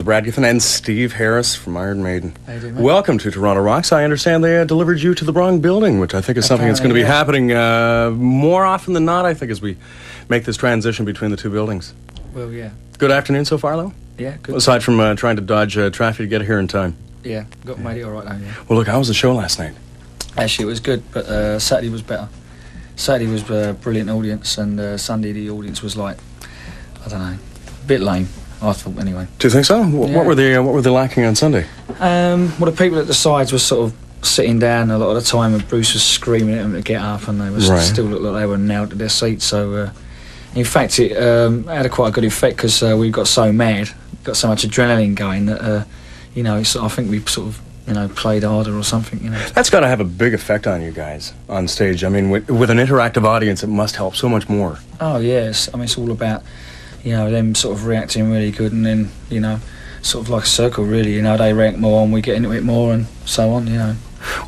Bradgethan and Steve Harris from Iron Maiden. How you doing, mate? Welcome to Toronto Rocks. I understand they delivered you to the wrong building, which I think is something that's going to be happening more often than not, I think, as we make this transition between the two buildings. Well, yeah. Good afternoon so far, though? Yeah, good. Aside from trying to dodge traffic to get here in time. Yeah, made it all right now, yeah. Well, look, how was the show last night? Actually, it was good, but Saturday was better. Saturday was a brilliant audience, and Sunday the audience was like, I don't know, a bit lame, I thought, anyway. Do you think so? Yeah. What were they lacking on Sunday? Well, the people at the sides were sort of sitting down a lot of the time, and Bruce was screaming at them to get up, and they were still looked like they were nailed to their seats. So, in fact, it had quite a good effect because we got so mad, got so much adrenaline going that, I think we sort of, played harder or something, That's got to have a big effect on you guys on stage. I mean, with an interactive audience, it must help so much more. Oh, yes. I mean, it's all about, them sort of reacting really good, and then, sort of like a circle, really. They react more and we get into it more and so on,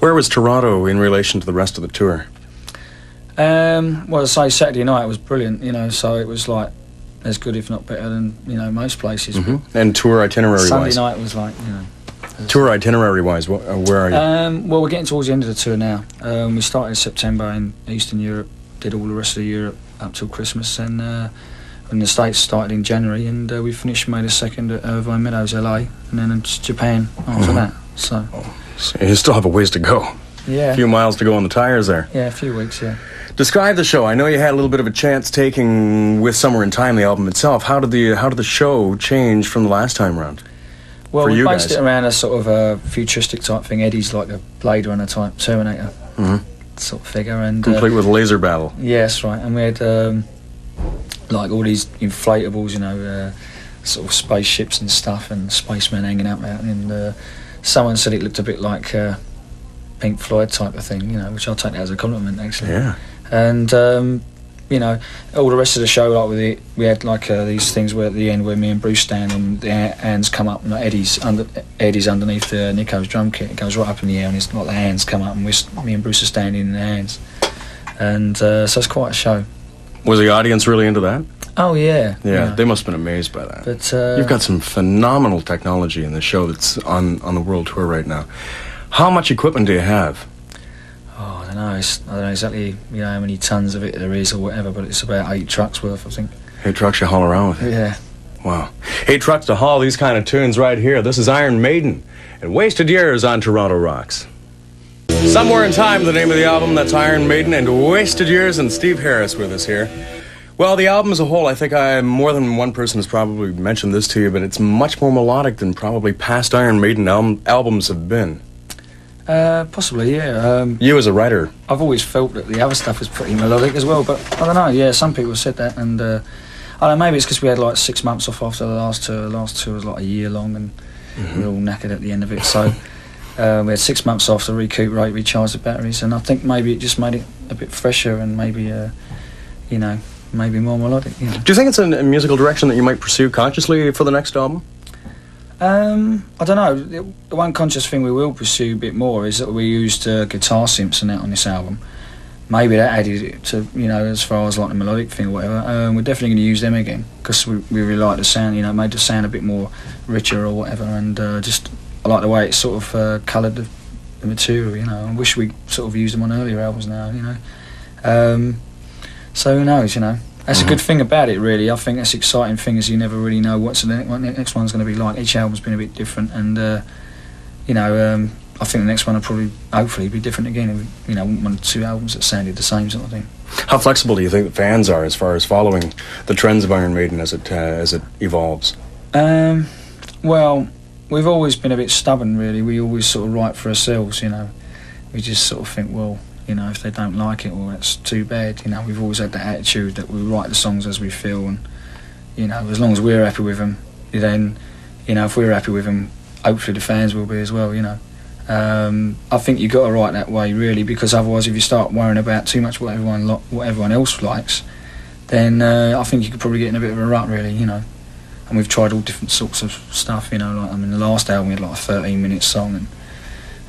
Where was Toronto in relation to the rest of the tour? Well, say Saturday night was brilliant, so it was like as good, if not better, than, most places. Mm-hmm. And tour itinerary-wise? Sunday night was like, Tour itinerary-wise, where are you? Well, we're getting towards the end of the tour now. We started in September in Eastern Europe, did all the rest of Europe up till Christmas, and the States started in January, and we finished May the 2nd at Irvine Meadows, LA, and then it's Japan after that. So you still have a ways to go. Yeah. A few miles to go on the tires there. Yeah, a few weeks, yeah. Describe the show. I know you had a little bit of a chance taking with Somewhere in Time, the album itself. How did the show change from the last time round? Well, we based it around a sort of a futuristic type thing. Eddie's like a Blade Runner type Terminator sort of figure, and complete with laser battle. Yeah, that's right. And we had like all these inflatables, sort of spaceships and stuff, and spacemen hanging out there. And someone said it looked a bit like Pink Floyd type of thing, which I'll take that as a compliment, actually. Yeah. And all the rest of the show, like we had like these things where at the end where me and Bruce stand and the hands come up, and Eddie's underneath Nico's drum kit. It goes right up in the air, and it's like the hands come up, and me and Bruce are standing in the hands, and so it's quite a show. Was the audience really into that? Oh yeah. Yeah, they must have been amazed by that. But you've got some phenomenal technology in the show that's on the world tour right now. How much equipment do you have? Oh, I don't know. I don't know exactly, how many tons of it there is or whatever, but it's about 8 trucks worth, I think. 8 trucks you haul around with? Yeah. Wow. 8 trucks to haul these kind of tunes right here. This is Iron Maiden and Wasted Years on Toronto Rocks. Somewhere in Time, the name of the album. That's Iron Maiden and Wasted Years, and Steve Harris with us here. Well, the album as a whole, I think more than one person has probably mentioned this to you, but it's much more melodic than probably past Iron Maiden albums have been. Possibly, yeah. You as a writer, I've always felt that the other stuff is pretty melodic as well, but I don't know. Yeah, some people have said that, and I don't know. Maybe it's because we had like 6 months off after the last tour. The last tour was like a year long, and we were all knackered at the end of it. So we had 6 months off to recuperate, recharge the batteries, and I think maybe it just made it a bit fresher and maybe, maybe more melodic. Do you think it's a musical direction that you might pursue consciously for the next album? I don't know. The one conscious thing we will pursue a bit more is that we used guitar synths and that on this album. Maybe that added it to, as far as like the melodic thing or whatever. We're definitely going to use them again because we really like the sound, made the sound a bit more richer or whatever, and just I like the way it sort of coloured the material, I wish we sort of used them on earlier albums now, so who knows, That's a good thing about it, really. I think that's the exciting thing is you never really know what the next one's going to be like. Each album's been a bit different, and I think the next one will probably, hopefully, be different again. 1 or 2 albums that sounded the same sort of thing. How flexible do you think the fans are as far as following the trends of Iron Maiden as it evolves? Well, we've always been a bit stubborn, really. We always sort of write for ourselves, We just sort of think, well, if they don't like it, well, that's too bad. We've always had that attitude that we write the songs as we feel, and, as long as we're happy with them, then, if we're happy with them, hopefully the fans will be as well, I think you've got to write that way, really, because otherwise if you start worrying about too much what everyone else likes, then I think you could probably get in a bit of a rut, really, And we've tried all different sorts of stuff, the last album we had like a 13-minute song, and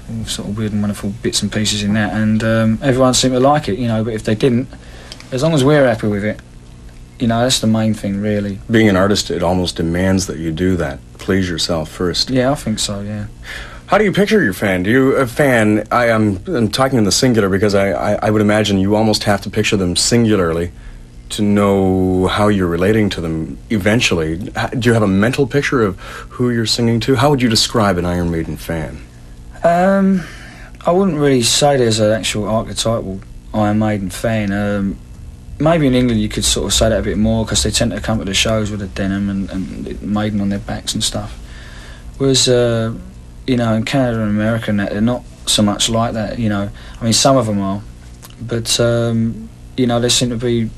all sort of weird and wonderful bits and pieces in that, and everyone seemed to like it, but if they didn't, as long as we're happy with it, You know, that's the main thing, really. Being an artist, it almost demands that you do that. Please yourself first. Yeah, I think so, yeah. How do you picture your fan? Do you, a fan, I'm talking in the singular because I would imagine you almost have to picture them singularly to know how you're relating to them eventually. Do you have a mental picture of who you're singing to? How would you describe an Iron Maiden fan? I wouldn't really say there's an actual archetypal Iron Maiden fan. Maybe in England you could sort of say that a bit more because they tend to come to the shows with a denim and Maiden on their backs and stuff. Whereas, you know, in Canada and America and that, they're not so much like that, you know. I mean, some of them are, but, you know, there seem to be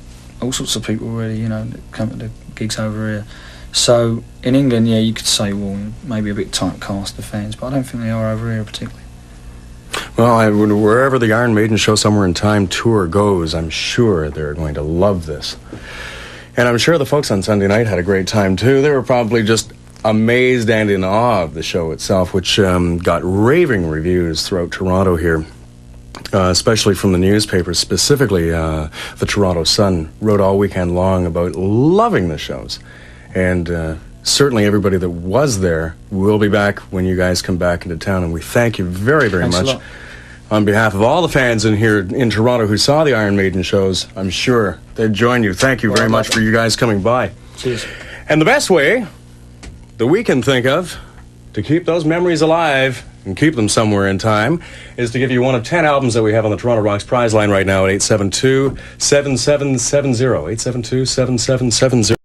all sorts of people really, you know, that come to the gigs over here. So, in England, yeah, you could say, well, maybe a bit typecast, the fans, but I don't think they are over here particularly. Well, wherever the Iron Maiden Show Somewhere in Time tour goes, I'm sure they're going to love this. And I'm sure the folks on Sunday night had a great time, too. They were probably just amazed and in awe of the show itself, which got raving reviews throughout Toronto here, especially from the newspapers. Specifically, the Toronto Sun wrote all weekend long about loving the shows. And certainly everybody that was there will be back when you guys come back into town, and we thank you very, very Thanks much. On behalf of all the fans in here in Toronto who saw the Iron Maiden shows, I'm sure they'd join you. Thank you very much for you guys coming by. Cheers. And the best way that we can think of to keep those memories alive and keep them somewhere in time is to give you one of 10 albums that we have on the Toronto Rocks prize line right now at 872-7770. 872-7770.